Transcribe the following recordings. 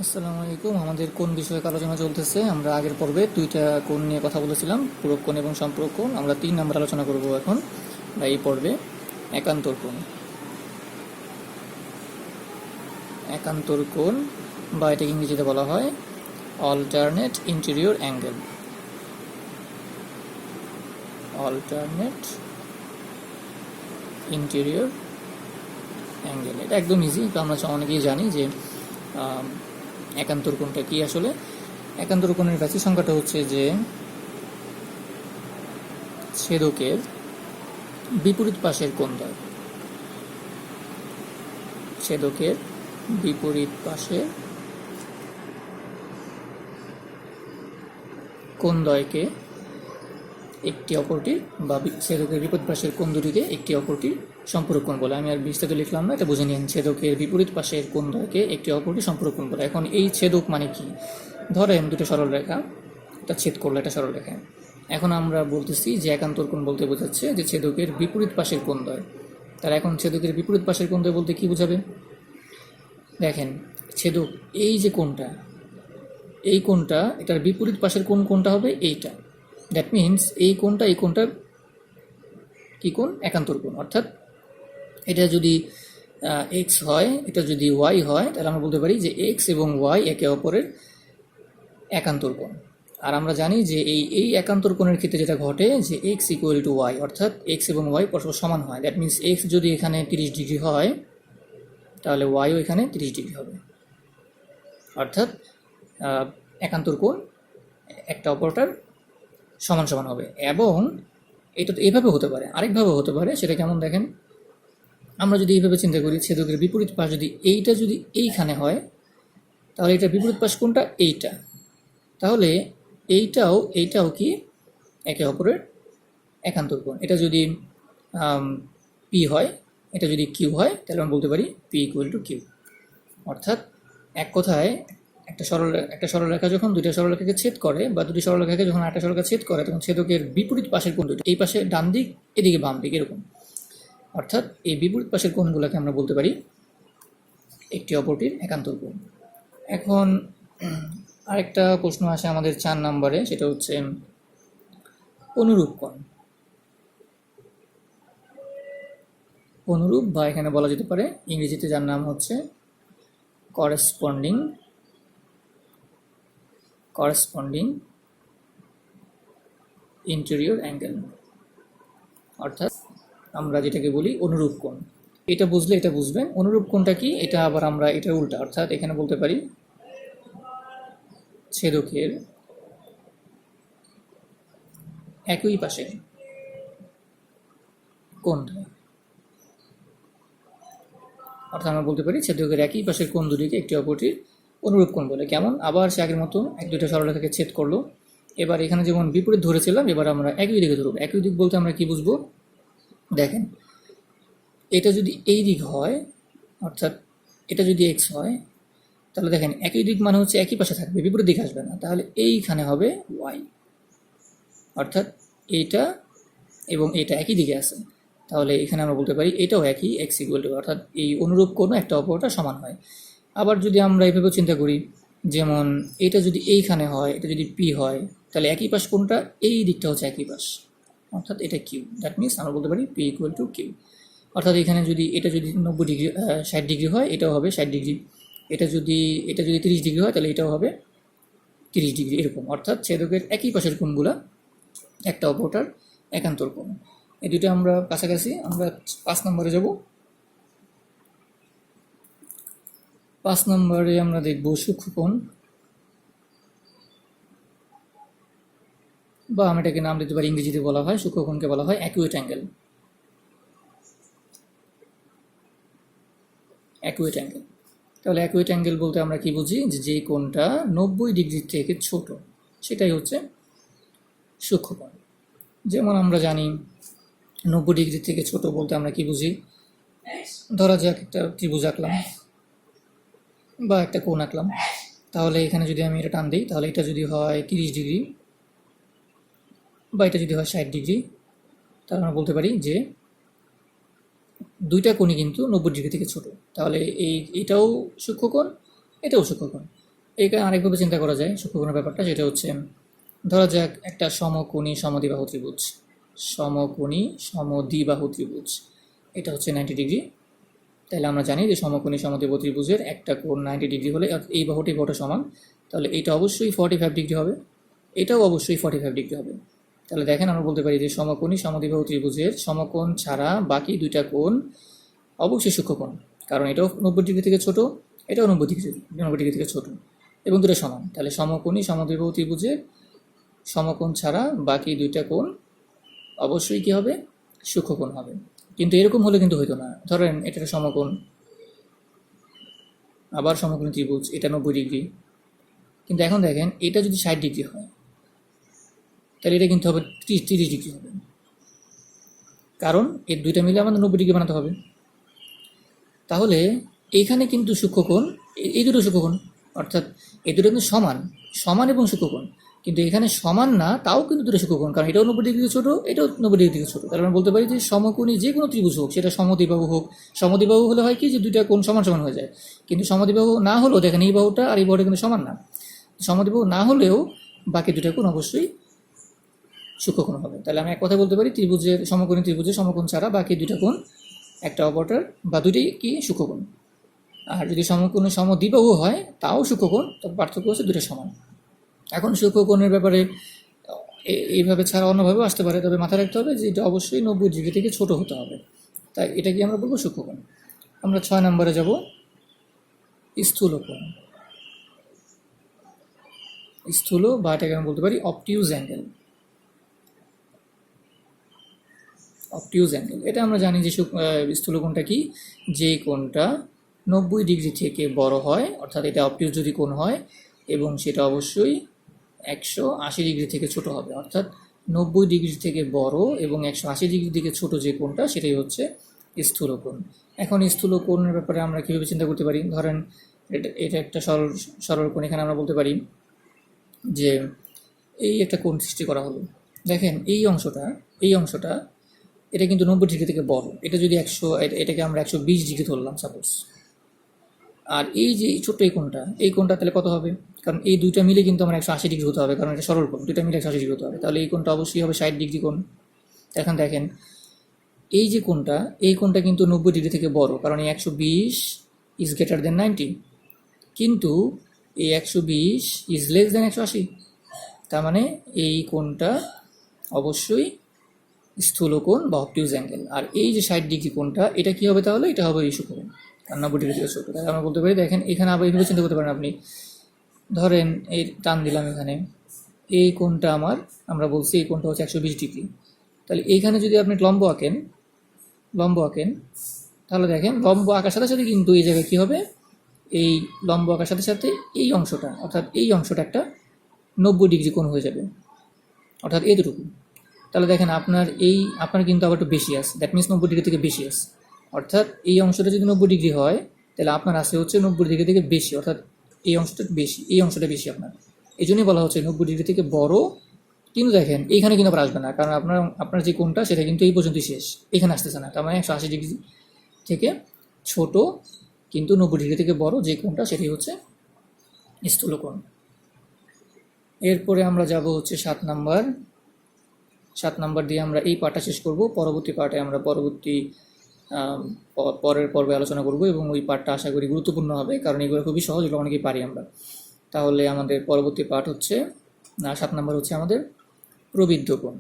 আসসালামু আলাইকুম। আমাদের কোন বিষয়ে আলোচনা চলতেছে? আমরা আগের পর্বে দুইটা কোণ নিয়ে কথা বলেছিলাম, পূরক কোণ এবং সম্পূরক কোণ। আমরা 3 নম্বর আলোচনা করব এখন বা এই পর্বে একান্তর কোণ। একান্তর কোণ বা এটাকে ইংরেজিতে বলা হয় alternate interior angle. Alternate interior angle, এটা একদম ইজি। তো আমরা অনেকেই জানি যে একান্তর কোণটা কি। আসলে একান্তর কোণের রাশি সংখ্যাটা হচ্ছে যে ছেদকের বিপরীত পাশের কোণদ্বয়। ছেদকের বিপরীত পাশের কোণদ্বয়কে একটি অপরটির বা ছেদকের বিপরীত পাশের কোণ দুটিকে একটি অপরটির সম্পূরক কোণ বলে। আমি আর বিস্তারিত লিখলাম না, এটা বুঝে নিন। ছেদকের বিপরীত পাশের কোণদ্বয়কে একটি অপরটির সম্পূরক কোণ বলে। এখন এই ছেদক মানে কি? ধরেন দুটো সরল রেখা, এটা ছেদ করলো একটা সরল রেখায়। এখন আমরা বলতেছি যে একান্তর কোণ বলতে বোঝাচ্ছে যে ছেদকের বিপরীত পাশের কোণদ্বয়। তাহলে এখন ছেদকের বিপরীত পাশের কোণদ্বয় বলতে কি বোঝাবে? দেখেন, ছেদক এই যে কোণটা, এই কোণটা, এটার বিপরীত পাশের কোণটা হবে এইটা। দ্যাট মিন্স এই কোণটা কি কোণ? একান্তর কোণ। অর্থাৎ এটা যদি এক্স হয়, এটা যদি ওয়াই হয়, তাহলে আমরা বলতে পারি যে এক্স এবং ওয়াই একে অপরের একান্তর কোণ। আর আমরা জানি যে এই একান্তর কোণের ক্ষেত্রে যেটা ঘটে যে এক্স ইকুয়াল টু ওয়াই, অর্থাৎ এক্স এবং ওয়াই পরস্পর সমান হয়। দ্যাট মিন্স এক্স যদি এখানে 30 ডিগ্রি হয়, তাহলে ওয়াইও এখানে 30 ডিগ্রি হবে। অর্থাৎ একান্তর কোণ একটা অপরটার সমান সমান হবে। এবং এটা তো এভাবে হতে পারে, আরেকভাবে হতে পারে। সেটা কেমন দেখেন, আমরা যদি এইভাবে চিন্তা করি, ছেদকের বিপরীত পাশ যদি এইটা যদি এইখানে হয়, তাহলে এটার বিপরীত পাশ কোনটা? এইটা। তাহলে এইটাও কি একে অপরের একান্তর কোণ। এটা যদি পি হয়, এটা যদি কিউ হয়, তাহলে আমরা বলতে পারি পি ইকুয়াল টু কিউ। অর্থাৎ এক কথায় একটা সরলরেখা যখন দুইটা সরলরেখাকে ছেদ করে, বা দুটি সরলরেখাকে যখন একটা সরলরেখা ছেদ করে, তখন ছেদকের বিপরীত পাশের কোণ দুটো, এই পাশে ডান দিক, এদিকে বাম দিক, এরকম। অর্থাৎ এই বিপরীত পাশের কোণগুলোকে আমরা বলতে পারি একটি অপরটির একান্তর কোণ। এখন আরেকটা প্রশ্ন আসে আমাদের 4 নম্বরে, সেটা হচ্ছে অনুরূপ কোণ। অনুরূপ, বা এখানে বলা যেতে পারে ইংরেজিতে যার নাম হচ্ছে করেসপন্ডিং ইন্টেরিয়র অ্যাঙ্গেল। অর্থাৎ আমরা যেটাকে বলি অনুরূপ কোণ। এটা বুঝলে এটা বুঝবেন। অনুরূপ কোণটা কি? এটা আবার আমরা এটা উল্টা, অর্থাৎ এখানে বলতে পারি ছেদকের একই পাশের কোণদ্বয়। অর্থাৎ আমরা বলতে পারি ছেদকের একই পাশের কোণ দুটিকে একটি অপরটির অনুরূপ কোণ বলে। কেমন? আবার সে আগের মতো দুইটা সরলরেখাকে ছেদ করলো। এবার এখানে যেমন বিপরীত ধরেছিলাম, এবার আমরা একই দিকে ধরব। একই দিক বলতে আমরা কি বুঝবো? দেখেন, এটা যদি এই দিক হয়, অর্থাৎ এটা যদি এক্স হয়, তাহলে দেখেন একই দিক মানে হচ্ছে একই পাশে থাকবে, বিপরীত দিকে আসবে না। তাহলে এইখানে হবে ওয়াই। অর্থাৎ এইটা এবং এটা একই দিকে আছে, তাহলে এখানে আমরা বলতে পারি এটাও একই, এক্স ইকুয়াল টু। অর্থাৎ এই অনুরূপ কোণ একটা অপরটা সমান হয়। আবার যদি আমরা এইভাবে চিন্তা করি, যেমন এটা যদি এইখানে হয়, এটা যদি পি হয়, তাহলে একই পাশ কোনটা? এই দিকটা হচ্ছে একই পাশ, অর্থাৎ এটা কিউ। দ্যাট মিনস আমরা বলতে পারি পি ইকুয়াল টু কিউ। অর্থাৎ এখানে যদি এটা যদি 90 ডিগ্রি 60 ডিগ্রি হয়, এটাও হবে 60 ডিগ্রি। এটা যদি 30 ডিগ্রি হয়, তাহলে এটাও হবে 30 ডিগ্রি, এরকম। অর্থাৎ ছেদকের একই পাশের কোণগুলা একটা অপরটার একান্তর কোণ। এই দুটো আমরা কাছাকাছি। আমরা 5 নম্বরে যাব। 5 নম্বরে আমরা দেখব সূক্ষ্মকোণ, বা আমি এটাকে নাম দিতে পারি, ইংরেজিতে বলা হয় সূক্ষ্মকোণকে বলা হয় অ্যাকুয়েট অ্যাঙ্গেল। অ্যাকুয়েট অ্যাঙ্গেল, তাহলে অ্যাকুয়েট অ্যাঙ্গেল বলতে আমরা কি বুঝি? যে কোণটা 90 ডিগ্রির থেকে ছোট, সেটাই হচ্ছে সূক্ষ্মকোণ। যেমন আমরা জানি 90 ডিগ্রি থেকে ছোট বলতে আমরা কি বুঝি? ধরা যাক একটা ত্রিভুজ আঁকলাম বা একটা কোণ আঁকলাম, তাহলে এখানে যদি আমি এটা টান দিই, তাহলে এটা যদি হয় 30 ডিগ্রি বা এটা যদি হয় 60 ডিগ্রি, তাহলে আমরা বলতে পারি যে দুইটা কোণই কিন্তু 90 ডিগ্রি থেকে ছোট। তাহলে এটাও সূক্ষ্মকোণ, এটাও সূক্ষ্মকোণ। এইখানে আরেকভাবে চিন্তা করা যায় সূক্ষ্মকোণের ব্যাপারটা, সেটা হচ্ছে ধরা যাক একটা সমকোণী সমদ্বিবাহু ত্রিভুজ, সমকোণী সমদ্বিবাহু ত্রিভুজ, এটা হচ্ছে 90 ডিগ্রি। তাহলে আমরা জানি যে সমকোণী সমদ্বিবাহু ত্রিভুজের একটা কোণ 90 ডিগ্রি হলে এই বাহুটি বাহুটা সমান, তাহলে এটা অবশ্যই 45 ডিগ্রি হবে, এটাও অবশ্যই 45 ডিগ্রি হবে। তাহলে দেখেন আমরা বলতে পারি যে সমকোণী সমদ্বিবাহু ত্রিভুজের সমকোণ ছাড়া বাকি দুইটা কোণ অবশ্যই সূক্ষ্মকোণ, কারণ এটাও 90 ডিগ্রি থেকে ছোট, এটাও 90 ডিগ্রি থেকে ছোট এবং দুটো সমান। তাহলে সমকোণী সমদ্বিবাহু ত্রিভুজের সমকোণ ছাড়া বাকি দুইটা কোণ অবশ্যই কী হবে, সূক্ষ্মকোণ হবে। কিন্তু এরকম হলে কিন্তু হইতো না, ধরেন এটা একটা সমকোণ, আবার সমকোণী ত্রিভুজ, এটা 90 ডিগ্রি, কিন্তু এখন দেখেন এটা যদি 60 ডিগ্রি হয় তাহলে এটা কিন্তু হবে 30 ডিগ্রি হবে, কারণ এর দুইটা মিলে আমাদের 90 ডিগ্রি বানাতে হবে। তাহলে এইখানে কিন্তু সূক্ষ্মকোণ, এই দুটো সূক্ষ্মকোণ, অর্থাৎ এই দুটো কিন্তু সমান, সমান এবং সূক্ষ্মকোণ, কিন্তু এখানে সমান না তাও কিন্তু দুটো সূক্ষ্মকোণ, কারণ এটাও 90 ডিগ্রি থেকে ছোটো, এটাও 90 ডিগ্রি থেকে ছোটো। তাহলে আমরা বলতে পারি যে সমকোণী যে কোনো ত্রিভুজ হোক, সেটা সমদ্বিবাহু হোক, সমদ্বিবাহু হলে হয় কি যে দুইটা কোণ সমান সমান হয়ে যায়, কিন্তু সমদ্বিবাহু না হলেও দেখেন এই বাহুটা আর এই বাহুটা কিন্তু সমান না, সমদ্বিবাহু না হলেও বাকি দুটা কোণ অবশ্যই সূক্ষ্মকোণ হবে। তাহলে আমি এক কথা বলতে পারি ত্রিভুজের সমকোণী ত্রিভুজের সমকোণ ছাড়া বাকি দুইটা কোণ একটা অপরটার বা দুটোই কি সূক্ষ্মকোণ। আর যদি সমকোণী সমদ্বিবাহু হয় তাও সূক্ষ্মকোণ, তবে পার্থক্য হচ্ছে দুটো সমান। এখন সূক্ষ্মকোণের ব্যাপারে এইভাবে ছাড়া অন্যভাবেও আসতে পারে, তবে মাথায় রাখতে হবে যে এটা অবশ্যই 90 ডিগ্রি থেকে ছোট হতে হবে, তাই এটা কি আমরা বলবো সূক্ষ্মকোণ। আমরা 6 নম্বরে যাব, স্থূলকোণ। স্থূল বা এটাকে আমরা বলতে পারি অবটিউজ অ্যাঙ্গেল। অবটিউজ অ্যাঙ্গেল, এটা আমরা জানি যে স্থূলকোণটা কি, যে কোণটা 90 ডিগ্রি থেকে বড় হয়, অর্থাৎ এটা অবটিউজ যদি কোণ হয় এবং সেটা অবশ্যই 180 ডিগ্রি থেকে ছোট হবে, অর্থাৎ 90 ডিগ্রি থেকে বড় এবং 180 ডিগ্রি থেকে ছোট যে কোণটা সেটাই হচ্ছে স্থূলকোণ। এখন স্থূলকোণের ব্যাপারে আমরা কীভাবে চিন্তা করতে পারি, ধরেন এটা একটা সরল কোণ, এখানে আমরা বলতে পারি যে এই একটা কোণ সৃষ্টি করা হলো, দেখেন এই অংশটা এটা কিন্তু 90 ডিগ্রি থেকে বড়, এটা যদি এটাকে আমরা 120 ডিগ্রি ধরলাম সাপোজ, আর এই যে ছোট্ট এই কোণটা তাহলে কত হবে, কারণ এই দুইটা মিলে কিন্তু আমার 180 ডিগ্রি হতে হবে, কারণ এটা সরল কোণ, দুইটা মিলে 180 ডিগ্রি হতে হবে, তাহলে এই কোণটা অবশ্যই হবে 60 ডিগ্রি কোণ। এখন দেখেন এই যে এই কোণটা কিন্তু 90 ডিগ্রি থেকে বড়, কারণ এই 120 ইজ গ্রেটার দেন 90, কিন্তু এই 120 ইজ লেস দেন 180, তার মানে এই কোণটা অবশ্যই স্থূলকোণ বা অবটিউজ অ্যাঙ্গেল। আর এই যে 60 ডিগ্রি কোণটা এটা কি হবে, তাহলে এটা হবে এই সূক্ষ্মকোণ, কারণ 90 ডিগ্রি থেকে ছোট। তাই আমরা বলতে পারি, দেখেন এখানে আবার এইভাবে চিন্তা করতে পারেন আপনি, ধরেন এই টান দিলাম এখানে, এই কোণটা আমরা বলছি এই কোণটা হচ্ছে 120 ডিগ্রি, তাহলে এইখানে যদি আপনি লম্ব আঁকেন, তাহলে দেখেন লম্ব আঁকার সাথে সাথে কিন্তু এই জায়গায় কী হবে, এই লম্ব আঁকার সাথে সাথে এই অংশটা, অর্থাৎ এই অংশটা একটা 90 ডিগ্রি কোণ হয়ে যাবে, অর্থাৎ এতটুকু। তাহলে দেখেন আপনার কিন্তু আবার একটু বেশি আছে, দ্যাট মিনস 90 ডিগ্রি থেকে বেশি আছে, অর্থাৎ এই অংশটা যদি 90 ডিগ্রি হয় তাহলে আপনার আসে হচ্ছে 90 ডিগ্রি থেকে বেশি, অর্থাৎ এই অংশটা বেশি আপনার, এই জন্যই বলা হচ্ছে 90 ডিগ্রি থেকে বড়। কিন্তু দেখেন এইখানে কিন্তু আবার আসবে না, কারণ আপনার যে কোণটা সেটা কিন্তু এই পর্যন্তই শেষ, এখানে আসতেছে না, তার মানে 180 ডিগ্রি থেকে ছোট কিন্তু 90 ডিগ্রি থেকে বড় যে কোণটা সেটাই হচ্ছে স্থূলকোণ। এরপরে আমরা যাব হচ্ছে 7 নাম্বার দিয়ে আমরা এই পার্টটা শেষ করব। পরবর্তী পার্টে আমরা পরের পর্বে আলোচনা করব, এবং ওই পার্টটা আশা করি গুরুত্বপূর্ণ হবে, কারণ এগুলো খুবই সহজ, এগুলো অনেকেই পারি আমরা। তাহলে আমাদের পরবর্তী পার্ট হচ্ছে 7 নম্বর হচ্ছে আমাদের প্রবৃদ্ধ কোণ।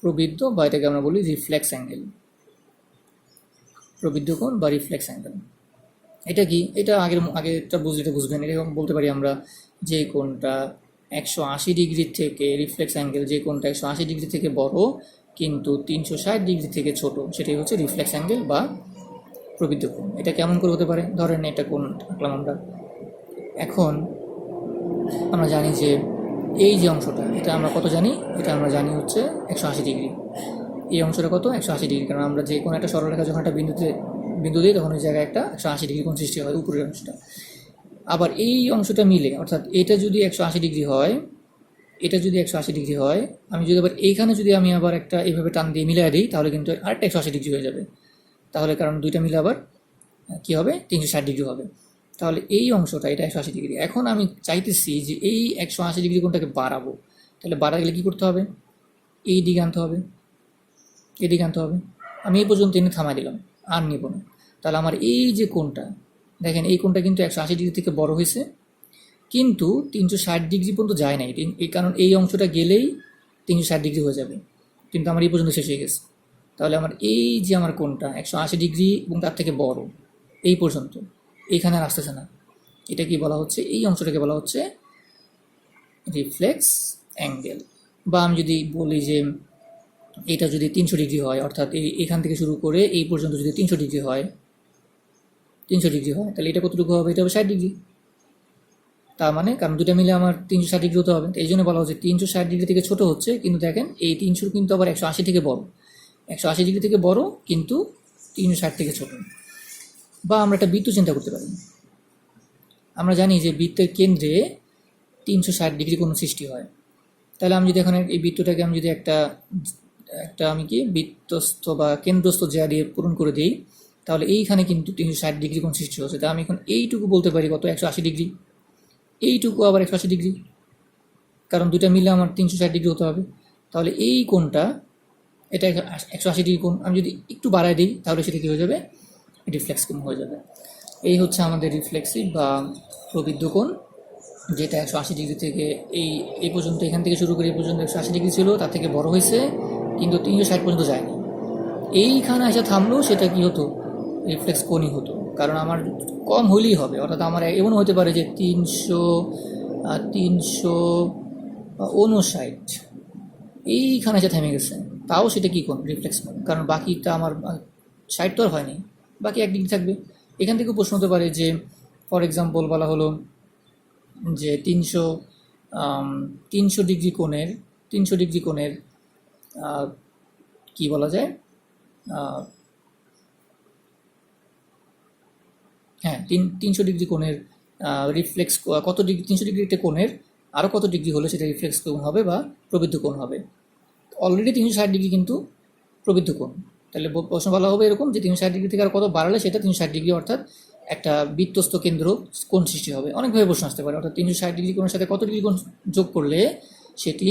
প্রবৃদ্ধ বা এটাকে আমরা বলি রিফ্লেক্স অ্যাঙ্গেল। প্রবৃদ্ধ কোণ বা রিফ্লেক্স অ্যাঙ্গেল এটা কি, এটা আগেরটা বুঝবেন। এরকম বলতে পারি আমরা যে কোণটা 180 ডিগ্রি থেকে রিফ্লেক্স অ্যাঙ্গেল, যে কোণটা 180 ডিগ্রি থেকে বড় কিন্তু 360 ডিগ্রি থেকে ছোট, সেটাই হচ্ছে রিফ্লেক্স অ্যাঙ্গেল বা প্রবৃদ্ধ কোণ। এটা কেমন করে হতে পারে, ধরেন এটা কোণ আঁকলাম আমরা, এখন আমরা জানি যে এই যে অংশটা, এটা আমরা কত জানি, এটা আমরা জানি হচ্ছে 180 ডিগ্রি। এই অংশটা কত, 180 ডিগ্রি, কারণ আমরা যে কোনো একটা সরলরেখা যখন একটা বিন্দু দিই তখন ওই জায়গায় একটা 180 ডিগ্রি কোণ সৃষ্টি হয় উপরের অংশটা। আবার এই অংশটা মিলে, অর্থাৎ এটা যদি 180 ডিগ্রি হয়, আমি যদি আবার এইখানে যদি আমি আবার একটা এইভাবে টান দিয়ে মিলিয়ে দিই তাহলে কিন্তু আরেকটা 180 ডিগ্রি হয়ে যাবে, তাহলে কারণ দুইটা মিলে আবার কী হবে, 360 ডিগ্রি হবে। তাহলে এই অংশটা এটা 180 ডিগ্রি। এখন আমি চাইতেছি যে এই 180 ডিগ্রি কোণটাকে বাড়াবো। তাহলে বাড়াতে গেলে কী করতে হবে, এই দিকে আনতে হবে, এদিকে আনতে হবে। আমি এই পর্যন্ত এনে থামাই দিলাম, আর নিব না। তাহলে আমার এই যে কোণটা, দেখেন এই কোণটা কিন্তু 180 ডিগ্রি থেকে বড় হয়েছে, কিন্তু 360 ডিগ্রি পর্যন্ত যায় না। এই কারণ এই অংশটা গেলেই 360 ডিগ্রি হয়ে যাবে, কিন্তু আমার এই পর্যন্ত শেষ হয়ে গেছে। তাহলে আমার এই যে আমার কোণটা 180 ডিগ্রি এবং তার থেকে বড়, এই পর্যন্ত, এইখানে আর আসতেছে না। এটা কি বলা হচ্ছে, এই অংশটাকে বলা হচ্ছে রিফ্লেক্স অ্যাঙ্গেল। বা আমি যদি বলি যে এটা যদি 300 ডিগ্রি হয়, অর্থাৎ এখান থেকে শুরু করে এই পর্যন্ত যদি 300 ডিগ্রি হয়, 300 ডিগ্রি হয়, তাহলে এটা কতটুকু হবে, এটা হবে 60 ডিগ্রি। তার মানে কারণ দুটা মিলে আমার 360 ডিগ্রি হতে হবে, এই জন্য বলা হচ্ছে 360 ডিগ্রি থেকে ছোট হচ্ছে, কিন্তু দেখেন এই 300 কিন্তু আবার 180 থেকে বড়, 180 ডিগ্রি থেকে বড় কিন্তু 360 থেকে ছোট। বা আমরা একটা বৃত্ত চিন্তা করতে পারি। আমরা জানি যে বৃত্তের কেন্দ্রে 360 ডিগ্রি কোণ সৃষ্টি হয়। তাহলে আমি যদি এখন এই বৃত্তটাকে আমি যদি একটা আমি কি বৃত্তস্থ বা কেন্দ্রস্থ জ্যা দিয়ে পূরণ করে দিই, তাহলে এইখানে কিন্তু 360 ডিগ্রি কোণ সৃষ্টি হচ্ছে। তাই আমি এখন এইটুকু বলতে পারি কত, 180 ডিগ্রি। এইটুকু আবার 180 ডিগ্রি, কারণ দুটা মিলে আমার 360 ডিগ্রি হতে হবে। তাহলে এই কোণটা, এটা 180 ডিগ্রি কোণ, আমি যদি একটু বাড়ায় দিই তাহলে সেটা কী হয়ে যাবে, রিফ্লেক্স কোণ হয়ে যাবে। এই হচ্ছে আমাদের রিফ্লেক্সিভ বা প্রবৃদ্ধ কোণ, যেটা 180 ডিগ্রি থেকে এই পর্যন্ত, এখান থেকে শুরু করে এই পর্যন্ত 180 ডিগ্রি ছিল, তার থেকে বড় হয়েছে, কিন্তু 360 পর্যন্ত যায়নি। এইখানে এসে থামলেও সেটা কি হতো, রিফ্লেক্স কোণই হতো। কারণ আমার কম হলেই হবে, অর্থাৎ আমার এমন হতে পারে যে 359 এইখানে এসে থেমে গেছে, তাও সেটা কী কোণ, রিফ্লেক্স কোণ। কারণ বাকিটা আমার 60 তো আর হয়নি, বাকি 1 ডিগ্রি থাকবে। এখান থেকেও প্রশ্ন হতে পারে যে, ফর এক্সাম্পল বলা হলো যে 300 ডিগ্রি কোণের 300 ডিগ্রি কোণের কি বলা যায়, হ্যাঁ 300 ডিগ্রি কোণের রিফ্লেক্স কত ডিগ্রি, 300 ডিগ্রি একটা কোণের আরও কত ডিগ্রি হলে সেটা রিফ্লেক্স কোণ হবে বা প্রবৃদ্ধ কোণ হবে। অলরেডি 360 ডিগ্রি কিন্তু প্রবৃদ্ধ কোণ। তাহলে প্রশ্ন বলা হবে এরকম যে 360 ডিগ্রি থেকে আর কত বাড়ালে সেটা 360 ডিগ্রি, অর্থাৎ একটা বৃত্তস্থ কেন্দ্র কোণ সৃষ্টি হবে। অনেকভাবে প্রশ্ন আসতে পারে, অর্থাৎ 360 ডিগ্রি কোণের সাথে কত ডিগ্রি কোণ যোগ করলে সেটি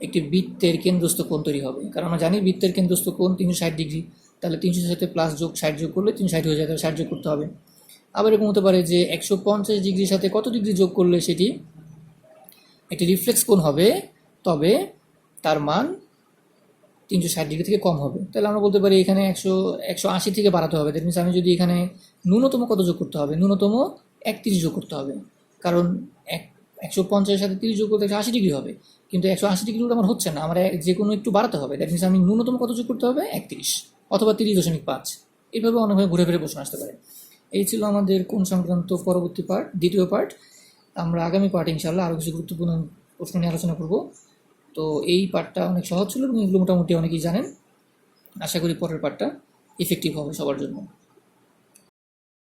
একটি বৃত্তের কেন্দ্রস্থ কোণ তৈরি হবে। কারণ আমরা জানি বৃত্তের কেন্দ্রস্থ কোণ 360 ডিগ্রি, তাহলে 300 সাথে প্লাস যোগ 60 যোগ করলে 360 হয়ে যায়, তাহলে 60 যোগ করতে হবে। আবার এরকম হতে পারে যে 150 ডিগ্রির সাথে কত ডিগ্রি যোগ করলে সেটি একটি রিফ্লেক্স কোণ হবে, তবে তার মান 360 ডিগ্রি থেকে কম হবে। তাহলে আমরা বলতে পারি এখানে 180 থেকে বাড়াতে হবে। দ্যাট মিনস আমি যদি এখানে ন্যূনতম কত যোগ করতে হবে, ন্যূনতম 31 যোগ করতে হবে। কারণ 150-এর সাথে 30 যোগ করতে 180 ডিগ্রি হবে, কিন্তু 180 ডিগ্রি আমার হচ্ছে না, আমার যে কোনো একটু বাড়াতে হবে। দ্যাট মিনস আমি ন্যূনতম কত যোগ করতে হবে, 31 অথবা 30.5। এইভাবে অনেকভাবে ঘুরে ফিরে প্রশ্ন আসতে পারে। এই ছিল আমাদের কোণ সংক্রান্ত পরবর্তী পার্ট, দ্বিতীয় পার্ট। আমরা আগামী পার্টে ইনশাআল্লাহ আরও কিছু গুরুত্বপূর্ণ প্রশ্ন নিয়ে আলোচনা করব। তো এই পার্টটা অনেক সহজ ছিল এবং এগুলো মোটামুটি অনেকেই জানেন। আশা করি পরের পার্টটা ইফেক্টিভ হবে সবার জন্য।